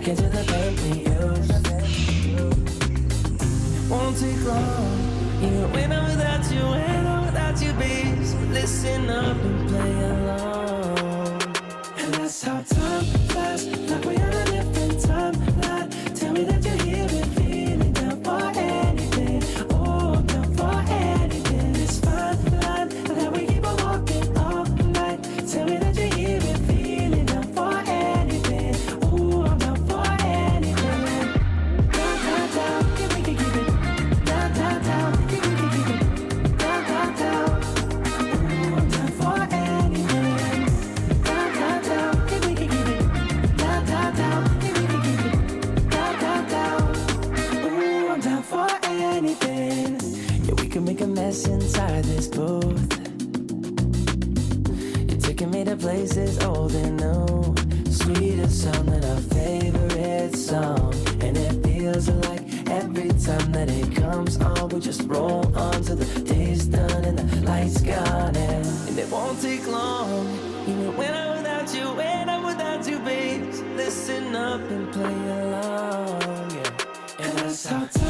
back into the pain we used. Won't take long, even when I'm without you, babe. So listen up and play along. And that's how time flies, like we're on a different timeline. Tell me that you're here and feeling down for anything. Oh, I'm down for anything. It's fine line, and that we keep on walking all night. Tell me that you're here and feeling down for anything. Oh, I'm down for anything. Down, down, down, if we can keep it. Down, down, down, if we can keep it. Down, down, down. Oh, I'm down for anything. Down, down, down, if we can keep it. Down, down, down, if we can keep it. Down, down, down. Oh, I'm down for anything. Yeah, we can make a mess inside this booth. You're taking me to places old and new, sweeter sound than our favorite song. And it feels like every time that it comes on, we just roll on till the day's done and the lights gone. And it won't take long, even when I'm without you, babe. So listen up and play along, yeah. And that's how time